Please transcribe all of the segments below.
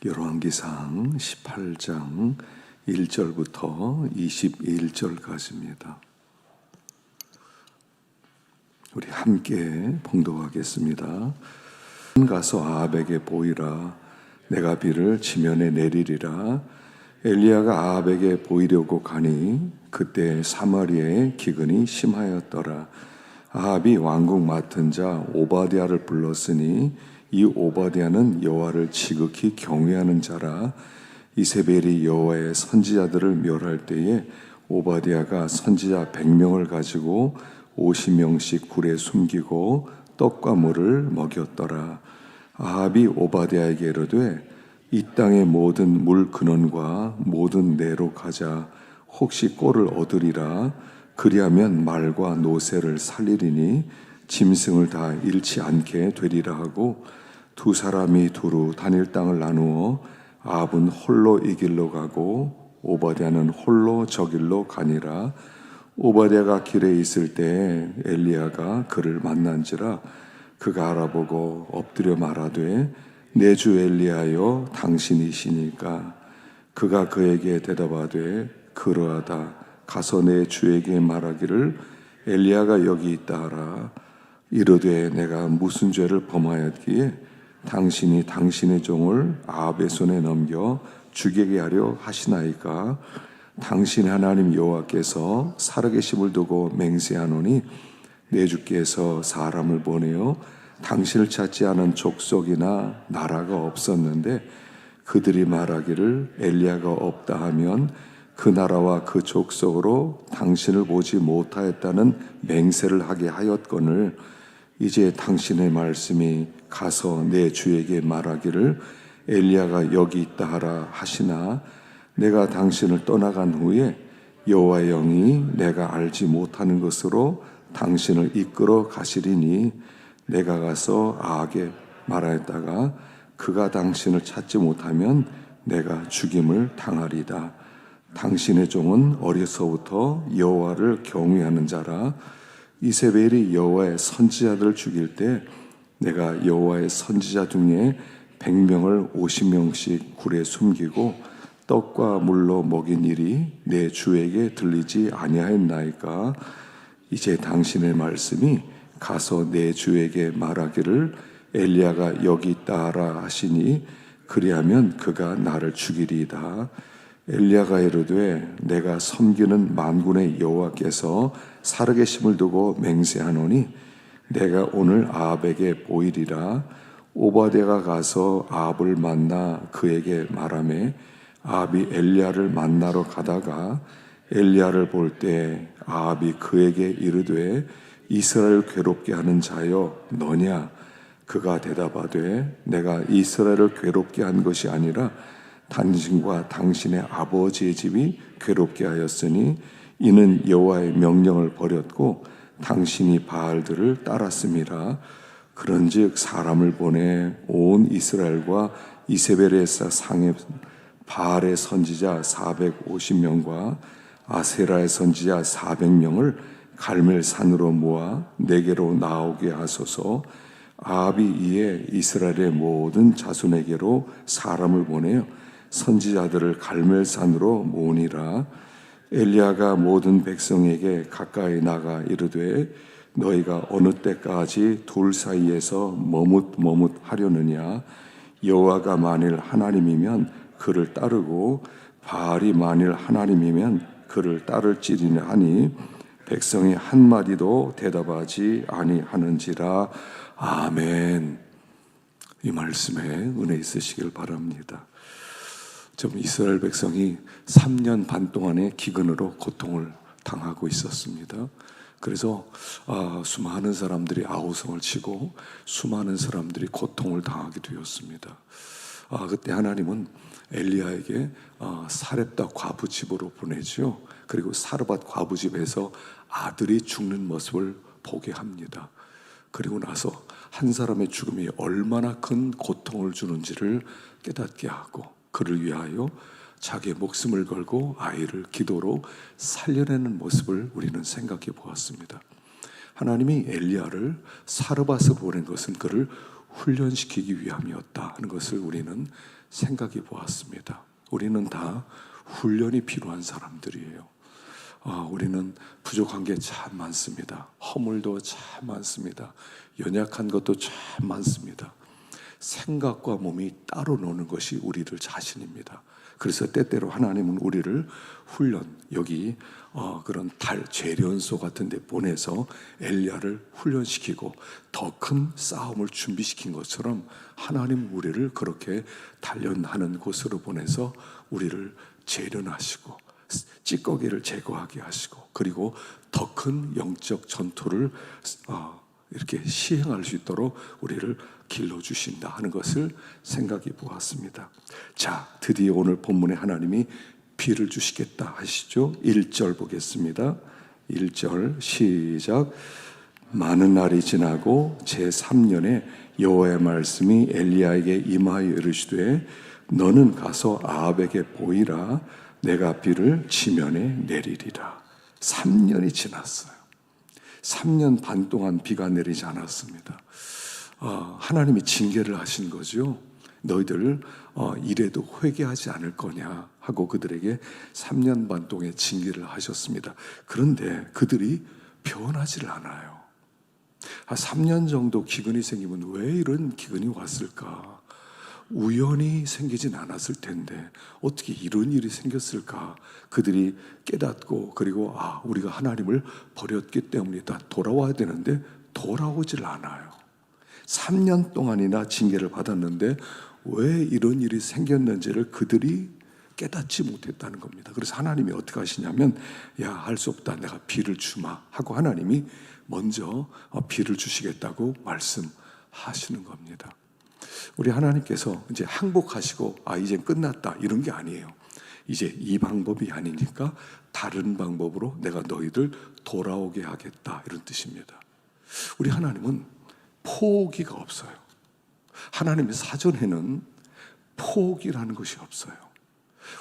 열왕기상 18장 1절부터 21절까지입니다. 우리 함께 봉독하겠습니다. 가서 아합에게 보이라. 내가 비를 지면에 내리리라. 엘리야가 아합에게 보이려고 가니 그때 사마리아에 기근이 심하였더라. 아합이 왕궁 맡은 자 오바댜를 불렀으니 이 오바댜는 여호와를 지극히 경외하는 자라. 이세벨이 여호와의 선지자들을 멸할 때에 오바댜가 선지자 100명을 가지고 50명씩 굴에 숨기고 떡과 물을 먹였더라. 아합이 오바댜에게 이르되 이 땅의 모든 물 근원과 모든 내로 가자. 혹시 꼴을 얻으리라. 그리하면 말과 노새를 살리리니 짐승을 다 잃지 않게 되리라 하고 두 사람이 두루 다닐 땅을 나누어 아합은 홀로 이 길로 가고 오바댜는 홀로 저 길로 가니라. 오바댜가 길에 있을 때에 엘리야가 그를 만난지라. 그가 알아보고 엎드려 말하되 내 주 엘리야여 당신이시니까. 그가 그에게 대답하되 그러하다. 가서 내 주에게 말하기를 엘리야가 여기 있다 하라. 이르되 내가 무슨 죄를 범하였기에 당신이 당신의 종을 아합의 손에 넘겨 죽이게 하려 하시나이까. 당신 하나님 여호와께서 살아계심을 두고 맹세하노니 내 주께서 사람을 보내어 당신을 찾지 않은 족속이나 나라가 없었는데 그들이 말하기를 엘리야가 없다 하면 그 나라와 그 족속으로 당신을 보지 못하였다는 맹세를 하게 하였거늘 이제 당신의 말씀이 가서 내 주에게 말하기를 엘리야가 여기 있다 하라 하시나 내가 당신을 떠나간 후에 여호와의 영이 내가 알지 못하는 것으로 당신을 이끌어 가시리니 내가 가서 아합에게 말하였다가 그가 당신을 찾지 못하면 내가 죽임을 당하리다. 당신의 종은 어려서부터 여호와를 경외하는 자라. 이세벨이 여호와의 선지자들을 죽일 때 내가 여호와의 선지자 중에 100명을 50명씩 굴에 숨기고 떡과 물로 먹인 일이 내 주에게 들리지 아니하였나이까. 이제 당신의 말씀이 가서 내 주에게 말하기를 엘리야가 여기 있다 하라 하시니 그리하면 그가 나를 죽이리이다. 엘리야가 이르되 내가 섬기는 만군의 여호와께서 살아계심을 두고 맹세하노니 내가 오늘 아합에게 보이리라. 오바댜가 가서 아합을 만나 그에게 말하매 아합이 엘리야를 만나러 가다가 엘리야를 볼 때 아합이 그에게 이르되 이스라엘을 괴롭게 하는 자여 너냐. 그가 대답하되 내가 이스라엘을 괴롭게 한 것이 아니라 당신과 당신의 아버지의 집이 괴롭게 하였으니 이는 여호와의 명령을 버렸고 당신이 바알들을 따랐음이라. 그런즉 사람을 보내 온 이스라엘과 이세벨에서 상해 바알의 선지자 450명과 아세라의 선지자 400명을 갈멜산으로 모아 내게로 나오게 하소서. 아합이 이에 이스라엘의 모든 자손에게로 사람을 보내어 선지자들을 갈멜산으로 모으니라. 엘리야가 모든 백성에게 가까이 나가 이르되 너희가 어느 때까지 둘 사이에서 머뭇머뭇하려느냐. 여호와가 만일 하나님이면 그를 따르고 바알이 만일 하나님이면 그를 따를지니라 하니 백성이 한마디도 대답하지 아니하는지라. 아멘. 이 말씀에 은혜 있으시길 바랍니다. 좀 이스라엘 백성이 3년 반 동안의 기근으로 고통을 당하고 있었습니다. 그래서 수많은 사람들이 아우성을 치고 수많은 사람들이 고통을 당하게 되었습니다. 그때 하나님은 엘리야에게 사렙다 과부 집으로 보내죠. 그리고 사르밧 과부 집에서 아들이 죽는 모습을 보게 합니다. 그리고 나서 한 사람의 죽음이 얼마나 큰 고통을 주는지를 깨닫게 하고 그를 위하여 자기의 목숨을 걸고 아이를 기도로 살려내는 모습을 우리는 생각해 보았습니다. 하나님이 엘리야를 사르밧으로 보낸 것은 그를 훈련시키기 위함이었다 하는 것을 우리는 생각해 보았습니다. 우리는 다 훈련이 필요한 사람들이에요. 우리는 부족한 게 참 많습니다. 허물도 참 많습니다. 연약한 것도 참 많습니다. 생각과 몸이 따로 노는 것이 우리들 자신입니다. 그래서 때때로 하나님은 우리를 훈련, 여기 그런 재련소 같은 데 보내서 엘리야를 훈련시키고 더 큰 싸움을 준비시킨 것처럼 하나님 우리를 그렇게 단련하는 곳으로 보내서 우리를 재련하시고 찌꺼기를 제거하게 하시고 그리고 더 큰 영적 전투를 이렇게 시행할 수 있도록 우리를 길러주신다 하는 것을 생각해 보았습니다. 자, 드디어 오늘 본문에 하나님이 비를 주시겠다 하시죠. 1절 보겠습니다. 1절 시작. 많은 날이 지나고 제3년에 여호와의 말씀이 엘리야에게 임하여 이르시되 너는 가서 아합에게 보이라. 내가 비를 지면에 내리리라. 3년이 지났어요. 3년 반 동안 비가 내리지 않았습니다. 하나님이 징계를 하신 거죠. 너희들 이래도 회개하지 않을 거냐 하고 그들에게 3년 반 동안 징계를 하셨습니다. 그런데 그들이 변하지를 않아요. 3년 정도 기근이 생기면 왜 이런 기근이 왔을까? 우연히 생기진 않았을 텐데 어떻게 이런 일이 생겼을까? 그들이 깨닫고 그리고 우리가 하나님을 버렸기 때문이다. 돌아와야 되는데 돌아오질 않아요. 3년 동안이나 징계를 받았는데 왜 이런 일이 생겼는지를 그들이 깨닫지 못했다는 겁니다. 그래서 하나님이 어떻게 하시냐면 할 수 없다. 내가 비를 주마 하고 하나님이 먼저 비를 주시겠다고 말씀하시는 겁니다. 우리 하나님께서 이제 항복하시고 이젠 끝났다 이런 게 아니에요. 이제 이 방법이 아니니까 다른 방법으로 내가 너희들 돌아오게 하겠다 이런 뜻입니다. 우리 하나님은 포기가 없어요. 하나님의 사전에는 포기라는 것이 없어요.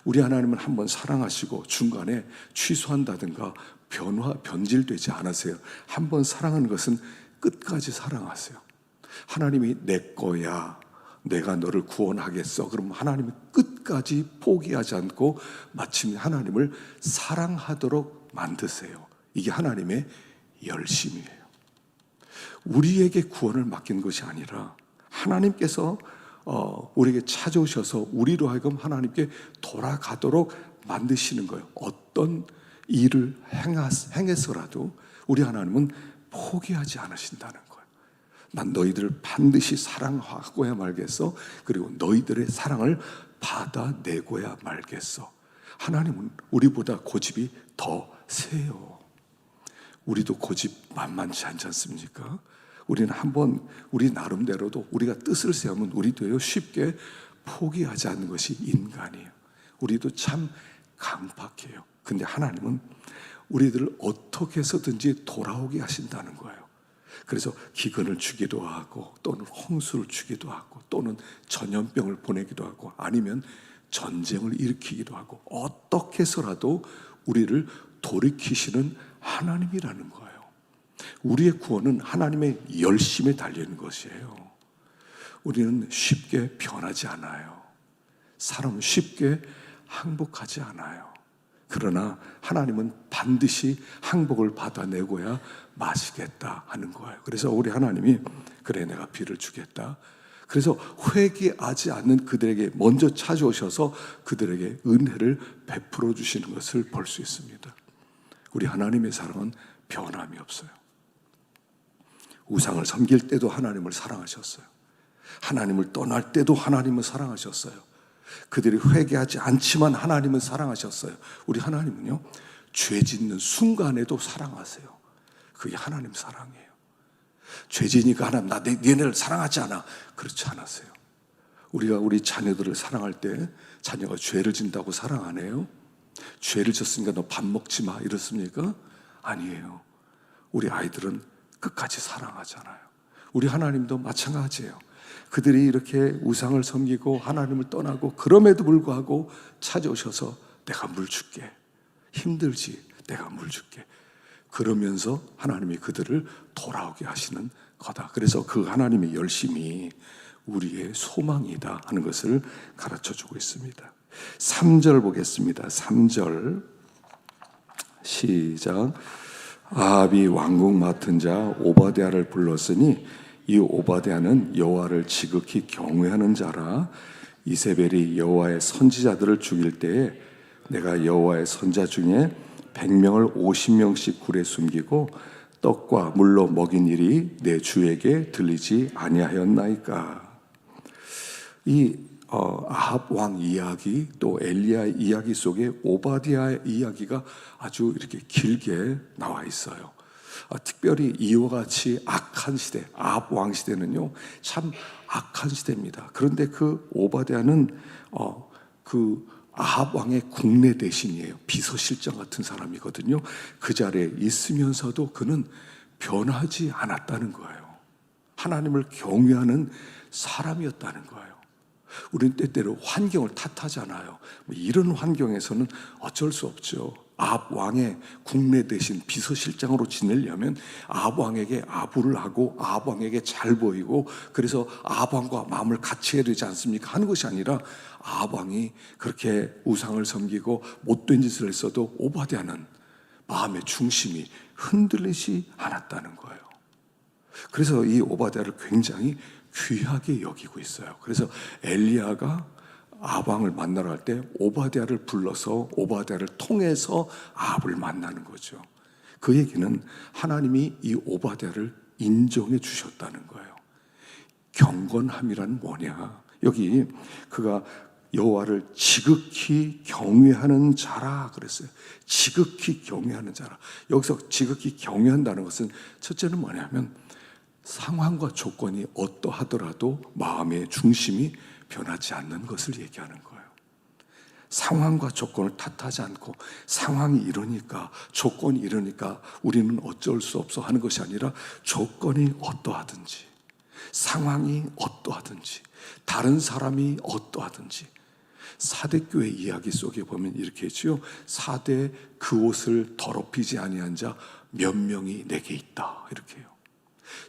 우리 하나님은 한번 사랑하시고 중간에 취소한다든가 변질되지 않으세요. 한번 사랑하는 것은 끝까지 사랑하세요. 하나님이 내 거야, 내가 너를 구원하겠어. 그럼 하나님이 끝까지 포기하지 않고 마침 하나님을 사랑하도록 만드세요. 이게 하나님의 열심이에요. 우리에게 구원을 맡긴 것이 아니라 하나님께서 우리에게 찾아오셔서 우리로 하여금 하나님께 돌아가도록 만드시는 거예요. 어떤 일을 행해서라도 우리 하나님은 포기하지 않으신다는 거예요. 난 너희들을 반드시 사랑하고야 말겠어. 그리고 너희들의 사랑을 받아내고야 말겠어. 하나님은 우리보다 고집이 더 세요. 우리도 고집 만만치 않지 않습니까? 우리는 한번 우리 나름대로도 우리가 뜻을 세우면 우리도요 쉽게 포기하지 않는 것이 인간이에요. 우리도 참 강팍해요. 근데 하나님은 우리들을 어떻게 해서든지 돌아오게 하신다는 거예요. 그래서 기근을 주기도 하고 또는 홍수를 주기도 하고 또는 전염병을 보내기도 하고 아니면 전쟁을 일으키기도 하고 어떻게 해서라도 우리를 돌이키시는 하나님이라는 거예요. 우리의 구원은 하나님의 열심에 달리는 것이에요. 우리는 쉽게 변하지 않아요. 사람은 쉽게 항복하지 않아요. 그러나 하나님은 반드시 항복을 받아내고야 마시겠다 하는 거예요. 그래서 우리 하나님이 그래 내가 비를 주겠다. 그래서 회개하지 않는 그들에게 먼저 찾아오셔서 그들에게 은혜를 베풀어 주시는 것을 볼 수 있습니다. 우리 하나님의 사랑은 변함이 없어요. 우상을 섬길 때도 하나님을 사랑하셨어요. 하나님을 떠날 때도 하나님을 사랑하셨어요. 그들이 회개하지 않지만 하나님은 사랑하셨어요. 우리 하나님은요 죄 짓는 순간에도 사랑하세요. 그게 하나님 사랑이에요. 죄 지니까 하나님 나 너네를 사랑하지 않아. 그렇지 않았어요. 우리가 우리 자녀들을 사랑할 때 자녀가 죄를 진다고 사랑 안 해요? 죄를 졌으니까 너 밥 먹지 마 이렇습니까? 아니에요. 우리 아이들은 끝까지 사랑하잖아요. 우리 하나님도 마찬가지예요. 그들이 이렇게 우상을 섬기고 하나님을 떠나고 그럼에도 불구하고 찾아오셔서 내가 물 줄게. 힘들지? 내가 물 줄게. 그러면서 하나님이 그들을 돌아오게 하시는 거다. 그래서 그 하나님의 열심이 우리의 소망이다 하는 것을 가르쳐주고 있습니다. 3절 보겠습니다. 3절 시작. 아합이 왕궁 맡은 자 오바댜를 불렀으니 이 오바댜는 여호와를 지극히 경외하는 자라. 이세벨이 여호와의 선지자들을 죽일 때에 내가 여호와의 선자 중에 100명을 50명씩 굴에 숨기고 떡과 물로 먹인 일이 내 주에게 들리지 아니하였나이까. 이 아합 왕 이야기 또 엘리야 이야기 속에 오바댜의 이야기가 아주 이렇게 길게 나와 있어요. 특별히 이와 같이 악한 시대, 아합 왕 시대는요 참 악한 시대입니다. 그런데 그 오바댜는 그 아합 왕의 국내 대신이에요. 비서실장 같은 사람이거든요. 그 자리에 있으면서도 그는 변하지 않았다는 거예요. 하나님을 경외하는 사람이었다는 거예요. 우리는 때때로 환경을 탓하잖아요. 이런 환경에서는 어쩔 수 없죠. 아합 왕의 국내 대신 비서실장으로 지내려면 아합 왕에게 아부를 하고 아합 왕에게 잘 보이고 그래서 아합 왕과 마음을 같이 해야 되지 않습니까? 하는 것이 아니라 아합 왕이 그렇게 우상을 섬기고 못된 짓을 했어도 오바댜는 마음의 중심이 흔들리지 않았다는 거예요. 그래서 이 오바댜를 굉장히 귀하게 여기고 있어요. 그래서 엘리야가 아합 왕을 만나러 갈 때 오바댜를 불러서 오바댜를 통해서 아합을 만나는 거죠. 그 얘기는 하나님이 이 오바댜를 인정해 주셨다는 거예요. 경건함이란 뭐냐? 여기 그가 여호와를 지극히 경외하는 자라 그랬어요. 지극히 경외하는 자라. 여기서 지극히 경외한다는 것은 첫째는 뭐냐면 상황과 조건이 어떠하더라도 마음의 중심이 변하지 않는 것을 얘기하는 거예요. 상황과 조건을 탓하지 않고 상황이 이러니까 조건이 이러니까 우리는 어쩔 수 없어 하는 것이 아니라 조건이 어떠하든지 상황이 어떠하든지 다른 사람이 어떠하든지 사대교회 이야기 속에 보면 이렇게 했지요. 사대 그 옷을 더럽히지 아니한 자 몇 명이 내게 있다 이렇게 해요.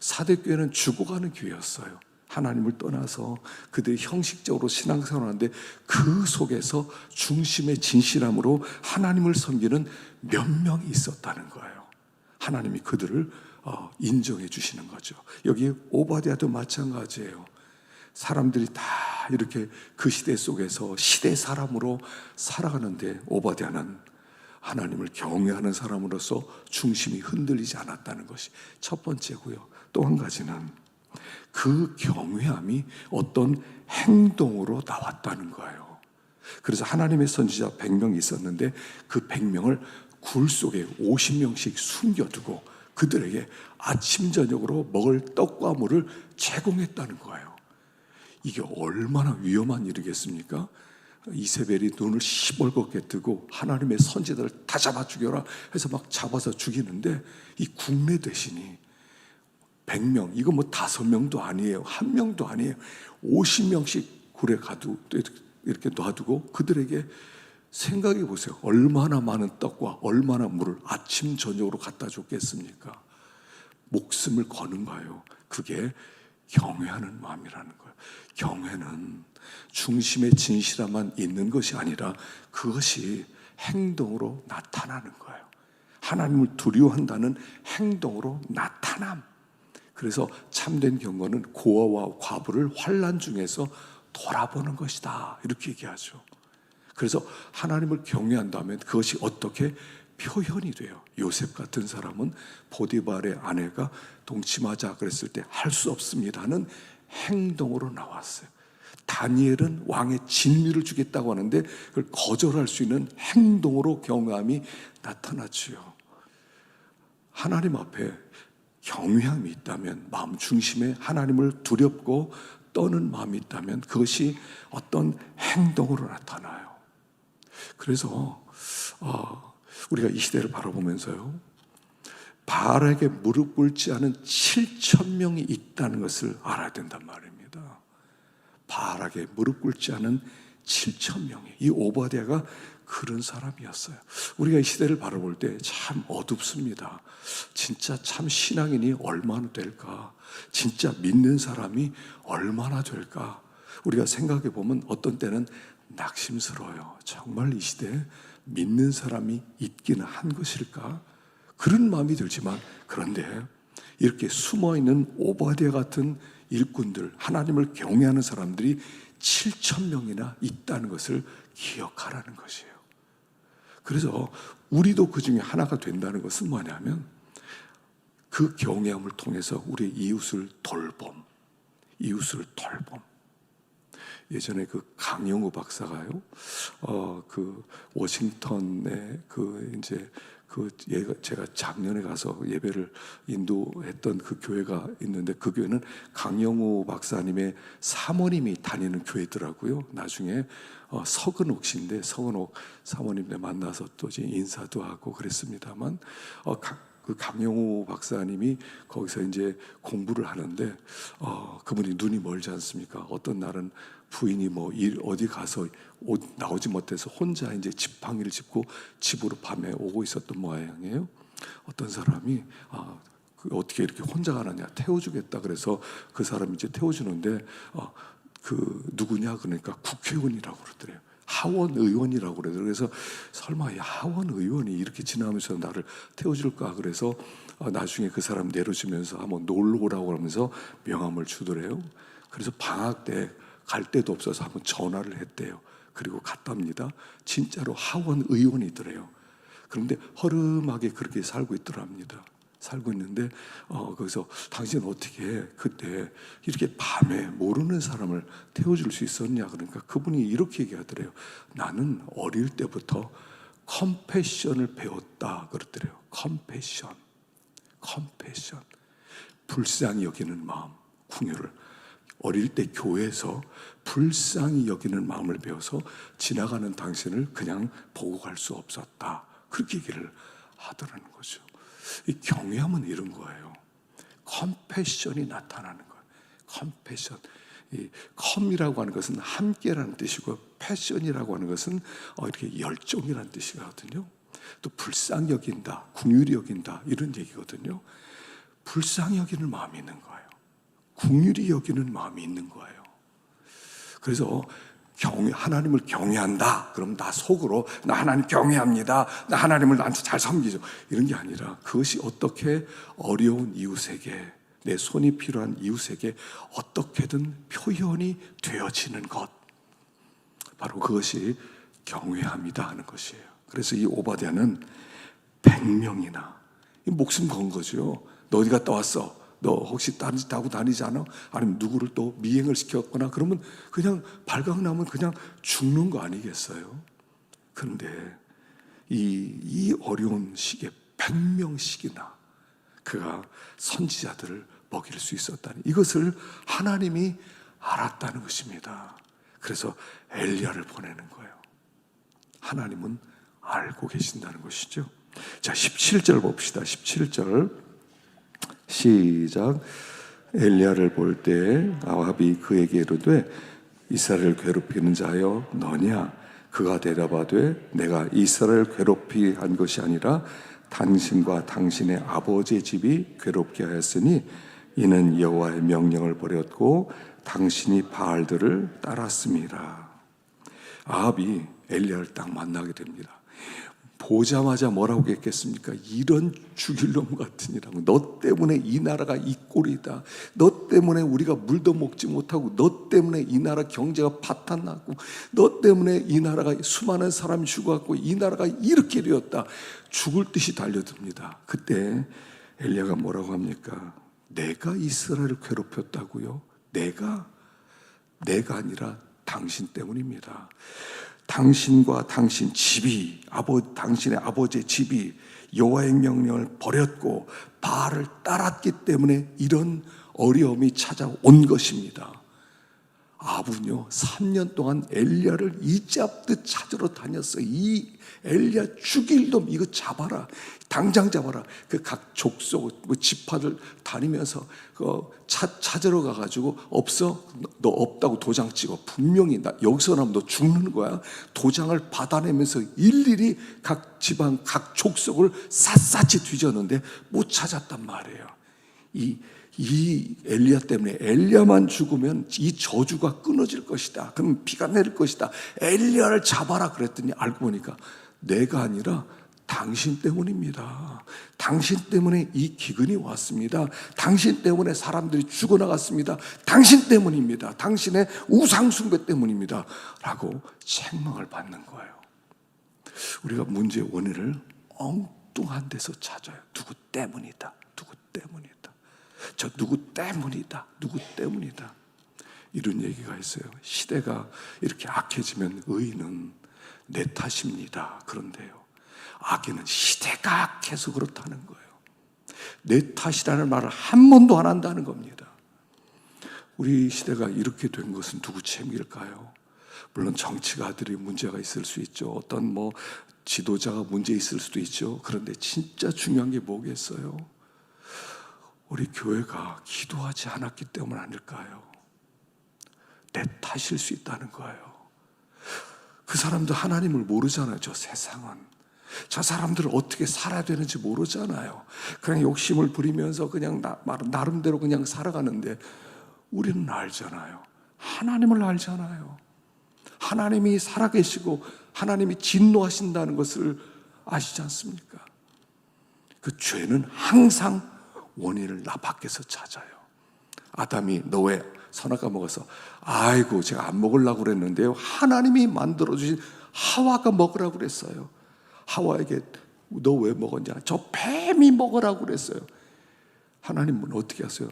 사대교회는 죽어가는 교회였어요. 하나님을 떠나서 그들이 형식적으로 신앙생활하는데 그 속에서 중심의 진실함으로 하나님을 섬기는 몇 명이 있었다는 거예요. 하나님이 그들을 인정해 주시는 거죠. 여기 오바댜도 마찬가지예요. 사람들이 다 이렇게 그 시대 속에서 시대 사람으로 살아가는데 오바댜는 하나님을 경외하는 사람으로서 중심이 흔들리지 않았다는 것이 첫 번째고요. 또 한 가지는 그 경외함이 어떤 행동으로 나왔다는 거예요. 그래서 하나님의 선지자 100명이 있었는데 그 100명을 굴 속에 50명씩 숨겨두고 그들에게 아침 저녁으로 먹을 떡과 물을 제공했다는 거예요. 이게 얼마나 위험한 일이겠습니까? 이세벨이 눈을 시뻘겋게 뜨고 하나님의 선지자들을 다 잡아 죽여라 해서 막 잡아서 죽이는데 이 국내 대신이 100명, 이거 뭐 5명도 아니에요. 1명도 아니에요. 50명씩 굴에 이렇게 놔두고 그들에게 생각해 보세요. 얼마나 많은 떡과 얼마나 물을 아침 저녁으로 갖다 줬겠습니까? 목숨을 거는 거예요. 그게 경외하는 마음이라는 거예요. 경외는 중심의 진실함만 있는 것이 아니라 그것이 행동으로 나타나는 거예요. 하나님을 두려워한다는 행동으로 나타남. 그래서 참된 경건은 고아와 과부를 환난 중에서 돌아보는 것이다 이렇게 얘기하죠. 그래서 하나님을 경외한다면 그것이 어떻게 표현이 돼요. 요셉 같은 사람은 보디발의 아내가 동침하자 그랬을 때 할 수 없습니다는 행동으로 나왔어요. 다니엘은 왕의 진미를 주겠다고 하는데 그걸 거절할 수 있는 행동으로 경외함이 나타났지요. 하나님 앞에 경외함이 있다면 마음 중심에 하나님을 두렵고 떠는 마음이 있다면 그것이 어떤 행동으로 나타나요. 그래서 우리가 이 시대를 바라보면서요, 바알에게 무릎 꿇지 않은 7,000명이 있다는 것을 알아야 된단 말입니다. 바알에게 무릎 꿇지 않은 7,000명이, 이 오바댜가 그런 사람이었어요. 우리가 이 시대를 바라볼 때 참 어둡습니다. 진짜 참 신앙인이 얼마나 될까? 진짜 믿는 사람이 얼마나 될까? 우리가 생각해 보면 어떤 때는 낙심스러워요. 정말 이 시대에 믿는 사람이 있기는 한 것일까? 그런 마음이 들지만, 그런데 이렇게 숨어있는 오바댜 같은 일꾼들, 하나님을 경외하는 사람들이 7,000명이나 있다는 것을 기억하라는 것이에요. 그래서 우리도 그 중에 하나가 된다는 것은 뭐냐면, 그 경외함을 통해서 우리 이웃을 돌봄. 예전에 그 강영우 박사가요, 그 워싱턴에 제가 작년에 가서 예배를 인도했던 그 교회가 있는데, 그 교회는 강영우 박사님의 사모님이 다니는 교회더라고요. 나중에 서근옥 씨인데, 서근옥 사모님네 만나서 또 이제 인사도 하고 그랬습니다만, 그 강영우 박사님이 거기서 이제 공부를 하는데, 그분이 눈이 멀지 않습니까? 어떤 날은 부인이 뭐 어디 가서 나오지 못해서 혼자 이제 지팡이를 짚고 집으로 밤에 오고 있었던 모양이에요. 어떤 사람이 어떻게 이렇게 혼자 가느냐, 태워주겠다 그래서 그 사람이 이제 태워주는데, 그 누구냐 그러니까 국회의원이라고 그러더래요. 하원 의원이라고 그래요. 그래서 설마 이 하원 의원이 이렇게 지나면서 나를 태워줄까? 그래서 나중에 그 사람 내려주면서 한번 놀러 오라고 하면서 명함을 주더래요. 그래서 방학 때 갈 데도 없어서 한번 전화를 했대요. 그리고 갔답니다. 진짜로 하원 의원이더래요. 그런데 허름하게 그렇게 살고 있더랍니다. 살고 있는데, 거기서 당신 어떻게 그때 이렇게 밤에 모르는 사람을 태워줄 수 있었냐? 그러니까 그분이 이렇게 얘기하더래요. 나는 어릴 때부터 컴패션을 배웠다 그러더래요. 컴패션. 불쌍히 여기는 마음, 궁유를. 어릴 때 교회에서 불쌍히 여기는 마음을 배워서 지나가는 당신을 그냥 보고 갈 수 없었다. 그렇게 얘기를 하더라는 거죠. 이 경외함은 이런 거예요. 컴패션이 나타나는 거예요. 컴패션. 이 컴이라고 하는 것은 함께라는 뜻이고, 패션이라고 하는 것은 이렇게 열정이라는 뜻이거든요. 또 불쌍히 여긴다, 긍휼히 여긴다, 이런 얘기거든요. 불쌍히 여기는 마음이 있는 거예요. 긍휼히 여기는 마음이 있는 거예요. 그래서 하나님을 경외한다. 그럼 나 속으로 나 하나님 경외합니다. 나 하나님을 나한테 잘 섬기죠. 이런 게 아니라, 그것이 어떻게 어려운 이웃에게, 내 손이 필요한 이웃에게 어떻게든 표현이 되어지는 것, 바로 그것이 경외함이다 하는 것이에요. 그래서 이 오바댜는 100명이나 목숨 건 거죠. 너 어디 갔다 왔어? 너 혹시 딴 짓 하고 다니지 않아? 아니면 누구를 또 미행을 시켰거나 그러면 그냥 발각나면 그냥 죽는 거 아니겠어요? 그런데 이 어려운 시기에 100명씩이나 그가 선지자들을 먹일 수 있었다니, 이것을 하나님이 알았다는 것입니다. 그래서 엘리야를 보내는 거예요. 하나님은 알고 계신다는 것이죠. 자, 17절 봅시다. 17절 시작. 엘리야를 볼 때 아합이 그에게 이르되 이스라엘을 괴롭히는 자여 너냐? 그가 대답하되 내가 이스라엘을 괴롭히 한 것이 아니라 당신과 당신의 아버지의 집이 괴롭게 하였으니 이는 여호와의 명령을 버렸고 당신이 바알들을 따랐습니다. 아합이 엘리야를 딱 만나게 됩니다. 보자마자 뭐라고 했겠습니까? 이런 죽일 놈 같으니라고. 너 때문에 이 나라가 이 꼴이다. 너 때문에 우리가 물도 먹지 못하고, 너 때문에 이 나라 경제가 파탄났고, 너 때문에 이 나라가 수많은 사람이 죽어갖고 이 나라가 이렇게 되었다. 죽을 듯이 달려듭니다. 그때 엘리야가 뭐라고 합니까? 내가 이스라엘을 괴롭혔다고요? 내가 아니라 당신 때문입니다. 당신과 당신 집이, 당신의 아버지의 집이 여호와의 명령을 버렸고 바알을 따랐기 때문에 이런 어려움이 찾아온 것입니다. 아합은요 3년 동안 엘리야를 이잡듯 찾으러 다녔어요. 이 엘리야 죽일 놈 이거 잡아라, 당장 잡아라. 그 각 족속 지파들 다니면서 찾으러 가가지고 없어? 너 없다고 도장 찍어. 분명히 나 여기서 나면 너 죽는 거야. 도장을 받아내면서 일일이 각 지방 각 족속을 샅샅이 뒤졌는데 못 찾았단 말이에요. 이 엘리야 때문에 엘리야만 죽으면 이 저주가 끊어질 것이다. 그럼 비가 내릴 것이다. 엘리야를 잡아라 그랬더니 알고 보니까 내가 아니라 당신 때문입니다. 당신 때문에 이 기근이 왔습니다. 당신 때문에 사람들이 죽어나갔습니다. 당신 때문입니다. 당신의 우상숭배 때문입니다. 라고 책망을 받는 거예요. 우리가 문제의 원인을 엉뚱한 데서 찾아요. 누구 때문이다. 누구 때문이다. 저 누구 때문이다. 누구 때문이다. 이런 얘기가 있어요. 시대가 이렇게 악해지면 의인은 내 탓입니다. 그런데요, 악인은 시대가 악해서 그렇다는 거예요. 내 탓이라는 말을 한 번도 안 한다는 겁니다. 우리 시대가 이렇게 된 것은 누구 책임일까요? 물론 정치가들이 문제가 있을 수 있죠. 어떤 지도자가 문제 있을 수도 있죠. 그런데 진짜 중요한 게 뭐겠어요? 우리 교회가 기도하지 않았기 때문 아닐까요? 내 탓일 수 있다는 거예요. 그 사람도 하나님을 모르잖아요. 저 세상은. 저 사람들은 어떻게 살아야 되는지 모르잖아요. 그냥 욕심을 부리면서 그냥 나름대로 그냥 살아가는데 우리는 알잖아요. 하나님을 알잖아요. 하나님이 살아계시고 하나님이 진노하신다는 것을 아시지 않습니까? 그 죄는 항상 원인을 나 밖에서 찾아요. 아담이 너 왜 선악과 먹어서 아이고 제가 안 먹으려고 그랬는데요, 하나님이 만들어주신 하와가 먹으라고 그랬어요. 하와에게 너 왜 먹었냐? 저 뱀이 먹으라고 그랬어요. 하나님은 어떻게 하세요?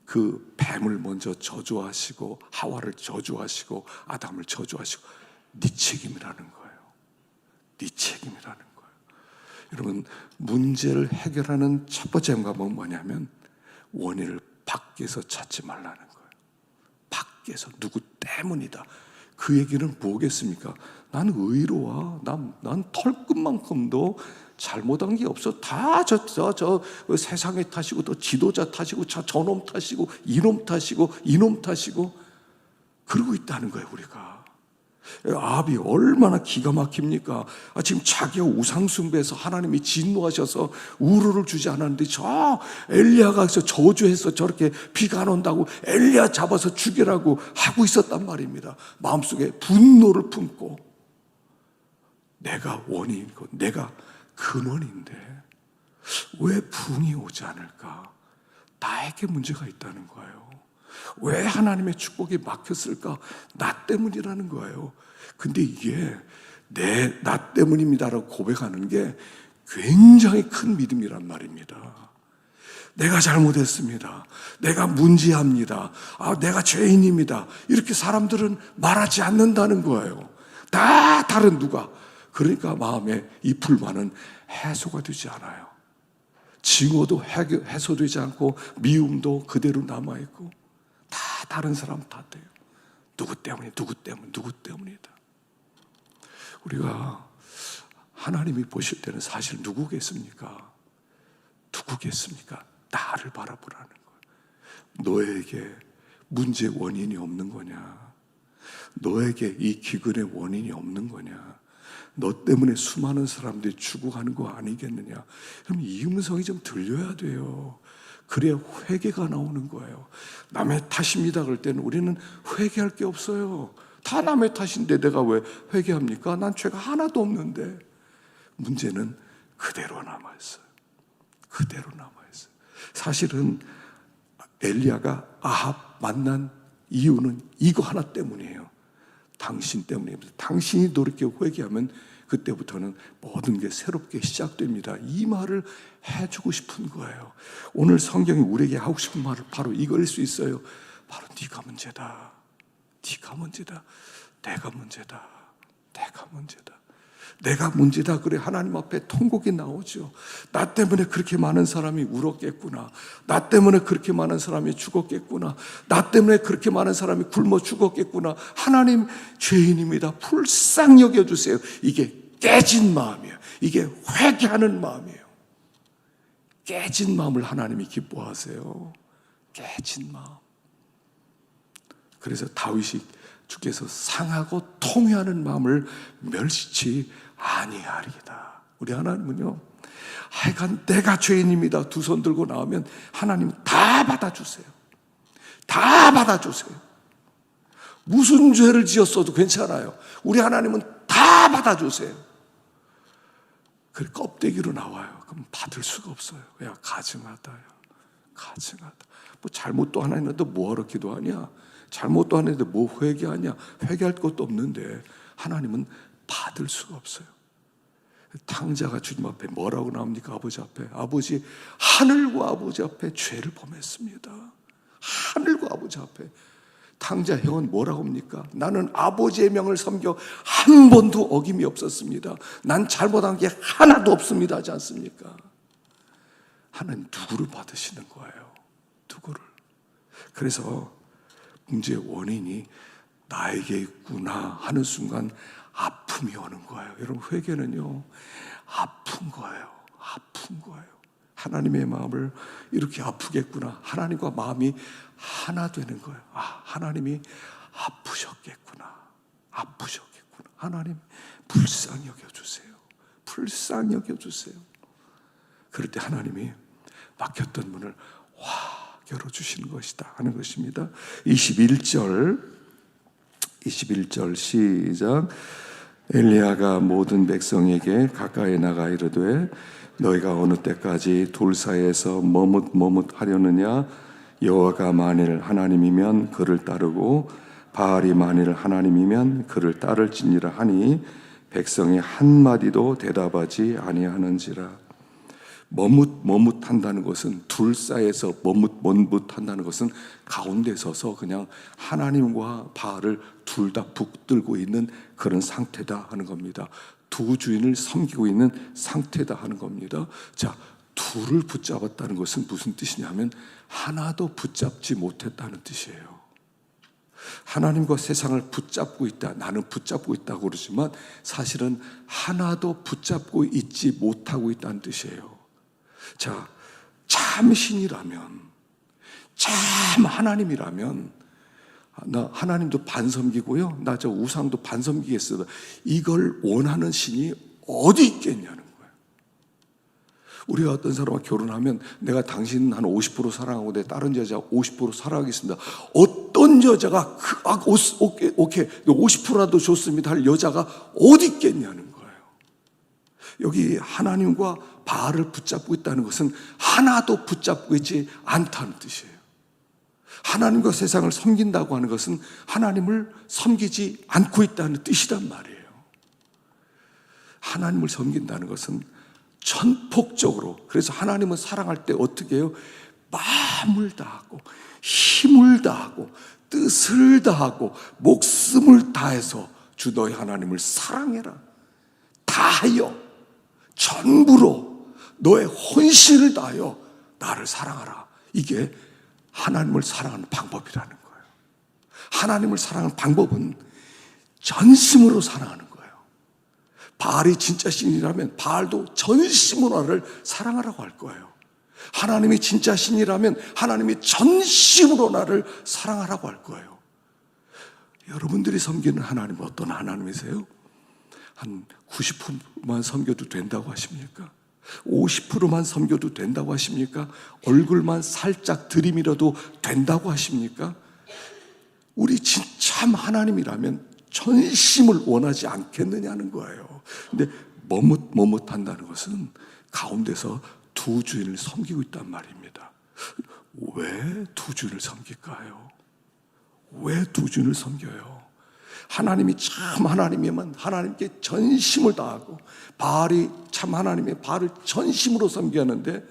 그 뱀을 먼저 저주하시고 하와를 저주하시고 아담을 저주하시고 네 책임이라는 거예요. 네 책임이라는 거예요. 여러분, 문제를 해결하는 첫 번째 방법은 뭐냐면 원인을 밖에서 찾지 말라는 거예요. 밖에서 누구 때문이다. 그 얘기는 뭐겠습니까? 난 의로워. 난 털끝만큼도 잘못한 게 없어. 다 저 세상의 탓이고 또 지도자 탓이고 저놈 탓이고 이놈 탓이고 이놈 탓이고 그러고 있다는 거예요, 우리가. 아합이 얼마나 기가 막힙니까? 지금 자기가 우상숭배해서 하나님이 진노하셔서 우르를 주지 않았는데 저 엘리야가 저주해서 저렇게 비가 안 온다고 엘리야 잡아서 죽이라고 하고 있었단 말입니다. 마음속에 분노를 품고 내가 원인이고 내가 근원인데 왜 붕이 오지 않을까? 나에게 문제가 있다는 거예요. 왜 하나님의 축복이 막혔을까? 나 때문이라는 거예요. 근데 이게 나 때문입니다라고 고백하는 게 굉장히 큰 믿음이란 말입니다. 내가 잘못했습니다. 내가 문제합니다. 내가 죄인입니다. 이렇게 사람들은 말하지 않는다는 거예요. 다 다른 누가. 그러니까 마음에 이 불만은 해소가 되지 않아요. 증오도 해소되지 않고 미움도 그대로 남아있고 다 다른 사람 탓해요. 누구 때문이다. 우리가 하나님이 보실 때는 사실 누구겠습니까? 나를 바라보라는 거예요. 너에게 문제의 원인이 없는 거냐? 너에게 이 기근의 원인이 없는 거냐? 너 때문에 수많은 사람들이 죽어가는 거 아니겠느냐? 그럼 이 음성이 좀 들려야 돼요. 그래야 회개가 나오는 거예요. 남의 탓입니다 그럴 때는 우리는 회개할 게 없어요. 다 남의 탓인데 내가 왜 회개합니까? 난 죄가 하나도 없는데. 문제는 그대로 남아있어요. 그대로 남아있어요. 사실은 엘리야가 아합 만난 이유는 이거 하나 때문이에요. 당신 때문입니다. 당신이 돌이켜 회개하면 그때부터는 모든 게 새롭게 시작됩니다. 이 말을 해주고 싶은 거예요. 오늘 성경이 우리에게 하고 싶은 말은 바로 이거일 수 있어요. 바로 네가 문제다. 네가 문제다. 내가 문제다. 내가 문제다. 내가 문제다 그래 하나님 앞에 통곡이 나오죠. 나 때문에 그렇게 많은 사람이 울었겠구나. 나 때문에 그렇게 많은 사람이 죽었겠구나. 나 때문에 그렇게 많은 사람이 굶어 죽었겠구나. 하나님, 죄인입니다. 불쌍히 여겨주세요. 이게 깨진 마음이에요. 이게 회개하는 마음이에요. 깨진 마음을 하나님이 기뻐하세요. 깨진 마음. 그래서 다윗이 주께서 상하고 통회하는 마음을 멸시치 아니하리이다. 우리 하나님은요, 하여간 내가 죄인입니다. 두 손 들고 나오면 하나님 다 받아주세요. 다 받아주세요. 무슨 죄를 지었어도 괜찮아요. 우리 하나님은 다 받아주세요. 그 껍데기로 나와요. 그럼 받을 수가 없어요. 야, 가증하다요. 가증하다. 뭐 잘못도 하나 했는데 뭐하러 기도하냐? 잘못도 안 했는데 뭐 회개하냐? 회개할 것도 없는데 하나님은 받을 수가 없어요. 탕자가 주님 앞에 뭐라고 나옵니까? 아버지 앞에. 아버지, 하늘과 아버지 앞에 죄를 범했습니다. 하늘과 아버지 앞에. 탕자 형은 뭐라고 합니까? 나는 아버지의 명을 섬겨 한 번도 어김이 없었습니다. 난 잘못한 게 하나도 없습니다. 하지 않습니까? 하나님 누구를 받으시는 거예요? 누구를? 그래서 문제의 원인이 나에게 있구나 하는 순간 아픔이 오는 거예요. 여러분, 회개는요, 아픈 거예요. 아픈 거예요. 하나님의 마음을 이렇게 아프겠구나. 하나님과 마음이 하나 되는 거예요. 아, 하나님이 아프셨겠구나. 아프셨겠구나. 하나님, 불쌍히 여겨주세요. 불쌍히 여겨주세요. 그럴 때 하나님이 막혔던 문을 확 열어주시는 것이다 하는 것입니다. 21절 시작. 엘리야가 모든 백성에게 가까이 나가 이르되 너희가 어느 때까지 둘 사이에서 머뭇하려느냐? 여호와가 만일 하나님이면 그를 따르고 바알이 만일 하나님이면 그를 따를지니라 하니 백성이 한마디도 대답하지 아니하는지라. 머뭇한다는 것은, 둘 사이에서 머뭇한다는 것은 가운데 서서 그냥 하나님과 바알을 둘 다 붙들고 있는 그런 상태다 하는 겁니다. 두 주인을 섬기고 있는 상태다 하는 겁니다. 자, 둘을 붙잡았다는 것은 무슨 뜻이냐면 하나도 붙잡지 못했다는 뜻이에요. 하나님과 세상을 붙잡고 있다, 나는 붙잡고 있다고 그러지만 사실은 하나도 붙잡고 있지 못하고 있다는 뜻이에요. 자, 참 신이라면, 참 하나님이라면, 나 하나님도 반섬기고요, 나 저 우상도 반섬기겠어, 이걸 원하는 신이 어디 있겠냐는 거예요. 우리가 어떤 사람과 결혼하면 내가 당신 한 50% 사랑하고 내 다른 여자 50% 사랑하겠습니다. 어떤 여자가 오케이 50%라도 좋습니다 할 여자가 어디 있겠냐는 거예요. 여기 하나님과 바알을 붙잡고 있다는 것은 하나도 붙잡고 있지 않다는 뜻이에요. 하나님과 세상을 섬긴다고 하는 것은 하나님을 섬기지 않고 있다는 뜻이란 말이에요. 하나님을 섬긴다는 것은 전폭적으로, 그래서 하나님은 사랑할 때 어떻게 해요? 마음을 다하고 힘을 다하고 뜻을 다하고 목숨을 다해서 주 너희 하나님을 사랑해라. 다하여 전부로 너의 혼신을 다하여 나를 사랑하라. 이게 하나님을 사랑하는 방법이라는 거예요. 하나님을 사랑하는 방법은 전심으로 사랑하는 거예요. 바알이 진짜 신이라면 바알도 전심으로 나를 사랑하라고 할 거예요. 하나님이 진짜 신이라면 하나님이 전심으로 나를 사랑하라고 할 거예요. 여러분들이 섬기는 하나님은 어떤 하나님이세요? 한 90%만 섬겨도 된다고 하십니까? 50%만 섬겨도 된다고 하십니까? 얼굴만 살짝 들이밀어도 된다고 하십니까? 우리 참 하나님이라면 전심을 원하지 않겠느냐는 거예요. 근데 머뭇한다는 것은 가운데서 두 주인을 섬기고 있단 말입니다. 왜 두 주인을 섬길까요? 왜 두 주인을 섬겨요? 하나님이 참 하나님이면 하나님께 전심을 다하고, 바알이 참 하나님의 바알을 전심으로 섬기는데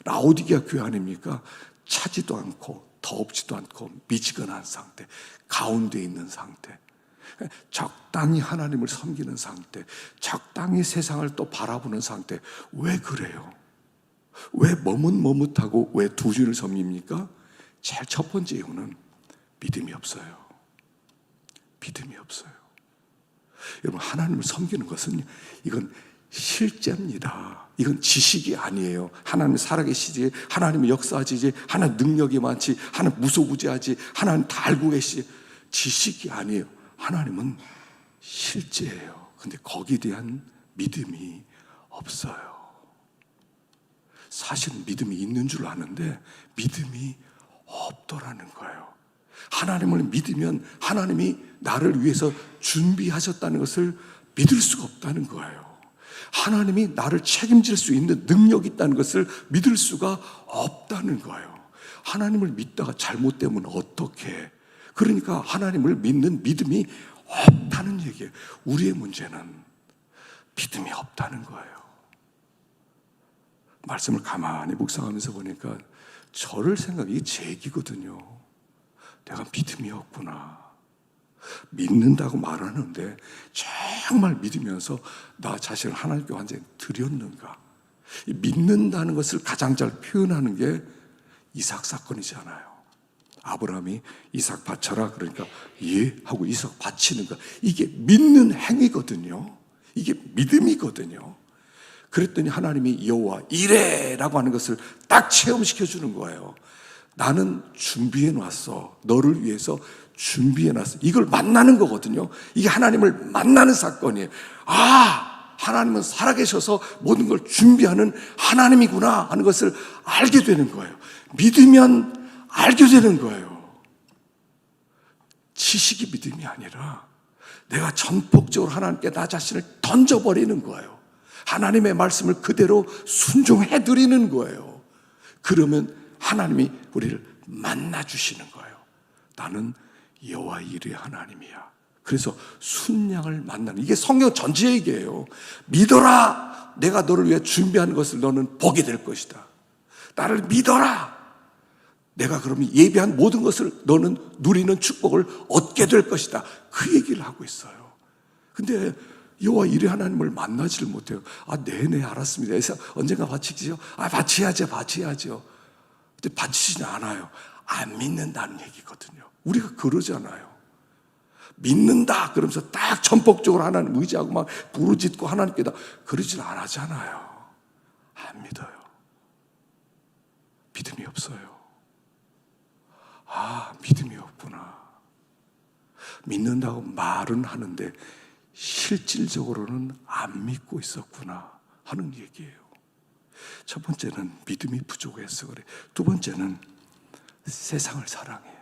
라오디게아 교회 아닙니까? 차지도 않고 덥지도 않고 미지근한 상태, 가운데 있는 상태. 적당히 하나님을 섬기는 상태, 적당히 세상을 또 바라보는 상태. 왜 그래요? 왜 머뭇머뭇하고 왜 두 주를 섬깁니까? 제일 첫 번째 이유는 믿음이 없어요. 믿음이 없어요. 여러분, 하나님을 섬기는 것은 이건 실제입니다. 이건 지식이 아니에요. 하나님 살아계시지, 하나님은 역사하지, 하나님 능력이 많지, 하나님 무소부지하지, 하나님 다 알고 계시지. 지식이 아니에요. 하나님은 실제예요. 근데 거기에 대한 믿음이 없어요. 사실은 믿음이 있는 줄 아는데 믿음이 없더라는 거예요. 하나님을 믿으면 하나님이 나를 위해서 준비하셨다는 것을 믿을 수가 없다는 거예요. 하나님이 나를 책임질 수 있는 능력이 있다는 것을 믿을 수가 없다는 거예요. 하나님을 믿다가 잘못되면 어떻게? 그러니까 하나님을 믿는 믿음이 없다는 얘기예요. 우리의 문제는 믿음이 없다는 거예요. 말씀을 가만히 묵상하면서 보니까 저를 생각이 제 얘기거든요. 내가 믿음이 없구나. 믿는다고 말하는데 정말 믿으면서 나 자신을 하나님께 완전히 드렸는가? 믿는다는 것을 가장 잘 표현하는 게 이삭 사건이잖아요. 아브라함이 이삭 바쳐라 그러니까 예 하고 이삭 바치는 거, 이게 믿는 행위거든요. 이게 믿음이거든요. 그랬더니 하나님이 여호와 이레라고 하는 것을 딱 체험시켜 주는 거예요. 나는 준비해 놨어. 너를 위해서 준비해 놨어. 이걸 만나는 거거든요. 이게 하나님을 만나는 사건이에요. 아, 하나님은 살아계셔서 모든 걸 준비하는 하나님이구나 하는 것을 알게 되는 거예요. 믿으면 알게 되는 거예요. 지식이 믿음이 아니라 내가 전폭적으로 하나님께 나 자신을 던져버리는 거예요. 하나님의 말씀을 그대로 순종해 드리는 거예요. 그러면 하나님이 우리를 만나주시는 거예요. 나는 여호와 이레 하나님이야. 그래서 순양을 만나는, 이게 성경 전체 얘기예요. 믿어라. 내가 너를 위해 준비한 것을 너는 보게 될 것이다. 나를 믿어라. 내가 그러면 예비한 모든 것을 너는 누리는 축복을 얻게 될 것이다. 그 얘기를 하고 있어요. 근데 여호와 이레 하나님을 만나지를 못해요. 아, 네네 알았습니다. 그래서 언젠가 바치지요. 아, 바치야죠. 근데 바치지는 않아요. 안 믿는다는 얘기거든요. 우리가 그러잖아요. 믿는다 그러면서 딱 전폭적으로 하나님 의지하고 막 부르짖고 하나님께다 그러진 안 하잖아요. 안 믿어요. 믿음이 없어요. 아, 믿음이 없구나. 믿는다고 말은 하는데 실질적으로는 안 믿고 있었구나 하는 얘기예요. 첫 번째는 믿음이 부족해서 그래. 두 번째는 세상을 사랑해요.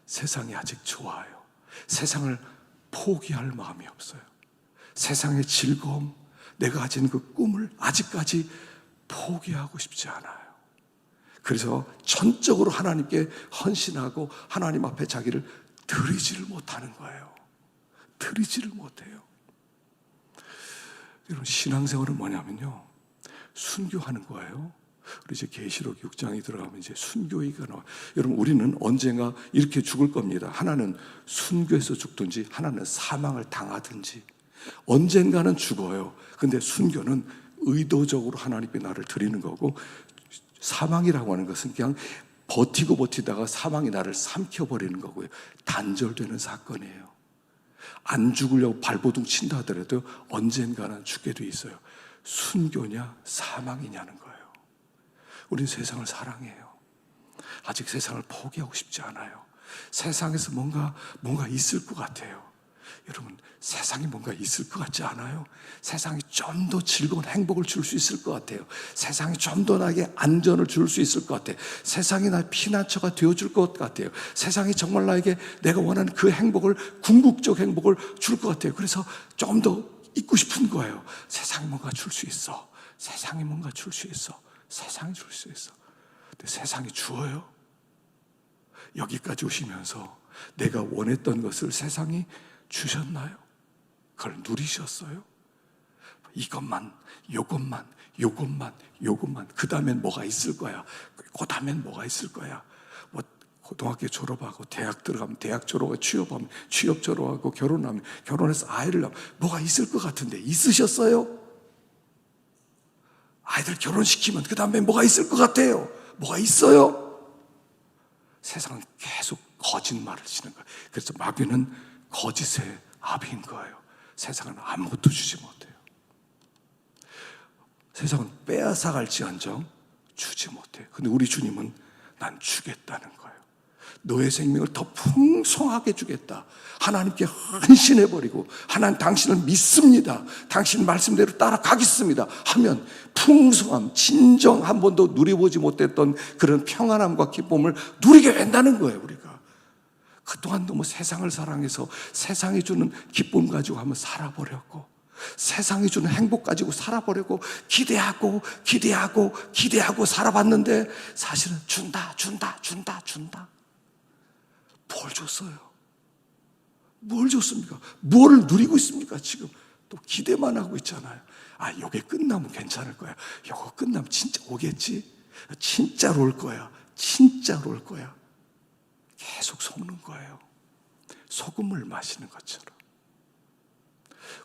세상이 아직 좋아요. 세상을 포기할 마음이 없어요. 세상의 즐거움, 내가 가진 그 꿈을 아직까지 포기하고 싶지 않아요. 그래서 전적으로 하나님께 헌신하고 하나님 앞에 자기를 드리지를 못하는 거예요. 드리지를 못해요. 여러분, 신앙생활은 뭐냐면요, 순교하는 거예요. 우리 이제 계시록 6장이 들어가면 이제 순교 얘기가 나와요. 여러분, 우리는 언젠가 이렇게 죽을 겁니다. 하나는 순교해서 죽든지 하나는 사망을 당하든지 언젠가는 죽어요. 근데 순교는 의도적으로 하나님께 나를 드리는 거고, 사망이라고 하는 것은 그냥 버티다가 사망이 나를 삼켜버리는 거고요. 단절되는 사건이에요. 안 죽으려고 발버둥 친다 하더라도 언젠가는 죽게 돼 있어요. 순교냐 사망이냐는 거예요. 우리는 세상을 사랑해요. 아직 세상을 포기하고 싶지 않아요. 세상에서 뭔가 있을 것 같아요. 여러분, 세상에 뭔가 있을 것 같지 않아요? 세상이 좀 더 즐거운 행복을 줄 수 있을 것 같아요. 세상이 좀 더 나에게 안전을 줄 수 있을 것 같아요. 세상이 나의 피난처가 되어줄 것 같아요. 세상이 정말 나에게 내가 원하는 그 행복을, 궁극적 행복을 줄 것 같아요. 그래서 좀 더 있고 싶은 거예요. 세상이 뭔가 줄 수 있어. 세상이 뭔가 줄 수 있어. 세상이 줄 수 있어. 근데 세상이 주어요? 여기까지 오시면서 내가 원했던 것을 세상이 주셨나요? 그걸 누리셨어요? 이것만, 요것만, 그 다음엔 뭐가 있을 거야. 그 다음엔 뭐가 있을 거야. 고등학교 졸업하고 대학 들어가면 대학 졸업하고 취업하면 취업 졸업하고 결혼하면 결혼해서 아이를 낳으면 뭐가 있을 것 같은데 있으셨어요? 아이들 결혼시키면 그 다음에 뭐가 있을 것 같아요? 뭐가 있어요? 세상은 계속 거짓말을 치는 거예요. 그래서 마귀는 거짓의 아비인 거예요. 세상은 아무것도 주지 못해요. 세상은 빼앗아갈지언정 주지 못해요. 근데 우리 주님은 난 주겠다는 거예요. 너의 생명을 더 풍성하게 주겠다. 하나님께 헌신해버리고 하나님 당신을 믿습니다. 당신 말씀대로 따라가겠습니다 하면 풍성함, 진정 한 번도 누려보지 못했던 그런 평안함과 기쁨을 누리게 된다는 거예요. 우리가 그동안 너무 세상을 사랑해서 세상이 주는 기쁨 가지고 한번 살아버렸고 세상이 주는 행복 가지고 살아보려고 기대하고 살아봤는데 사실은 준다. 뭘 줬어요? 뭘 줬습니까? 뭘 누리고 있습니까? 지금 또 기대만 하고 있잖아요. 요게 끝나면 괜찮을 거야. 요거 끝나면 진짜 오겠지? 진짜로 올 거야. 계속 속는 거예요. 소금을 마시는 것처럼.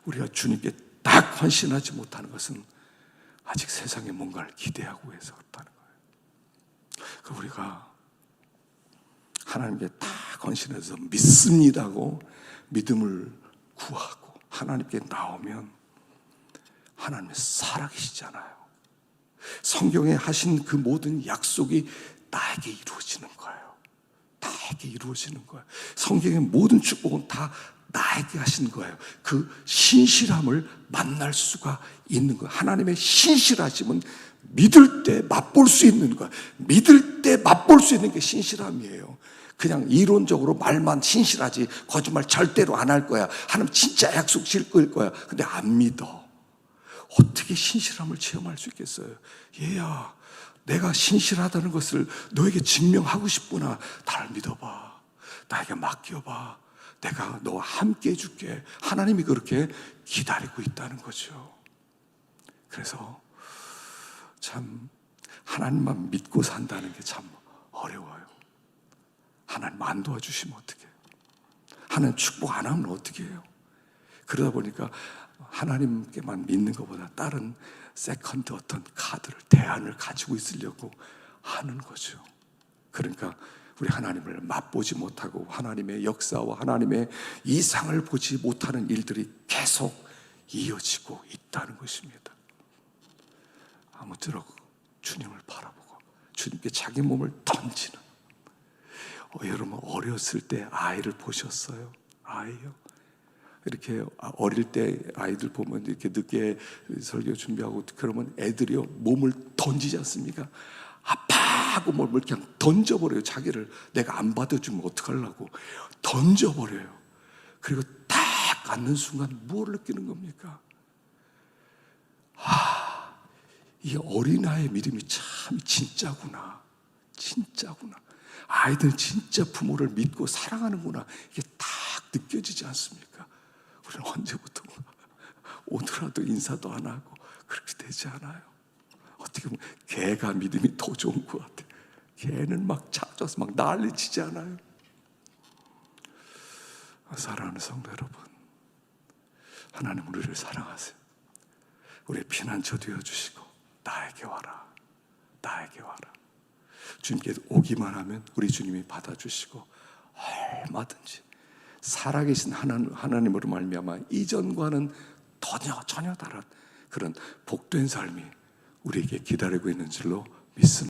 우리가 주님께 딱 헌신하지 못하는 것은 아직 세상에 뭔가를 기대하고 해서 그렇다는 거예요. 우리가 하나님께 딱 헌신해서 믿습니다고 믿음을 구하고 하나님께 나오면 하나님은 살아계시잖아요. 성경에 하신 그 모든 약속이 나에게 이루어지는 거예요. 성경의 모든 축복은 다 나에게 하신 거예요. 그 신실함을 만날 수가 있는 거예요. 하나님의 신실하심은 믿을 때 맛볼 수 있는 거예요. 믿을 때 맛볼 수 있는 게 신실함이에요. 그냥 이론적으로 말만 신실하지 거짓말 절대로 안 할 거야. 하나님 진짜 약속 지킬 거야. 근데 안 믿어. 어떻게 신실함을 체험할 수 있겠어요? 얘야, 내가 신실하다는 것을 너에게 증명하고 싶구나. 나를 믿어봐. 나에게 맡겨봐. 내가 너와 함께 해줄게. 하나님이 그렇게 기다리고 있다는 거죠. 그래서 참 하나님만 믿고 산다는 게 참 어려워요. 하나님 안 도와주시면 어떡해요? 하나님 축복 안 하면 어떻게 해요? 그러다 보니까 하나님께만 믿는 것보다 다른 세컨드 어떤 카드를, 대안을 가지고 있으려고 하는 거죠. 그러니까 우리 하나님을 맛보지 못하고 하나님의 역사와 하나님의 이상을 보지 못하는 일들이 계속 이어지고 있다는 것입니다. 아무쪼록 주님을 바라보고 주님께 자기 몸을 던지는. 여러분 어렸을 때 아이를 보셨어요? 아이요? 이렇게 어릴 때 아이들 보면 이렇게 늦게 설교 준비하고 그러면 애들이요 몸을 던지지 않습니까? 아파하고 몸을 그냥 던져버려요. 자기를 내가 안 받아주면 어떡하려고 던져버려요. 그리고 딱 앉는 순간 뭘 느끼는 겁니까? 이 어린아이의 믿음이 참 진짜구나. 아이들은 진짜 부모를 믿고 사랑하는구나. 이게 딱 느껴지지 않습니까? 우리는 언제부터 오늘라도 인사도 안 하고 그렇게 되지 않아요? 어떻게 보면 개가 믿음이 더 좋은 것 같아요. 개는 막 찾아서 막 난리치지 않아요? 사랑하는 성도 여러분, 하나님 우리를 사랑하세요. 우리의 피난처 되어주시고 나에게 와라. 주님께 오기만 하면 우리 주님이 받아주시고 얼마든지 살아계신 하나님으로 말미암아 이전과는 전혀 다른 그런 복된 삶이 우리에게 기다리고 있는 줄로 믿습니다.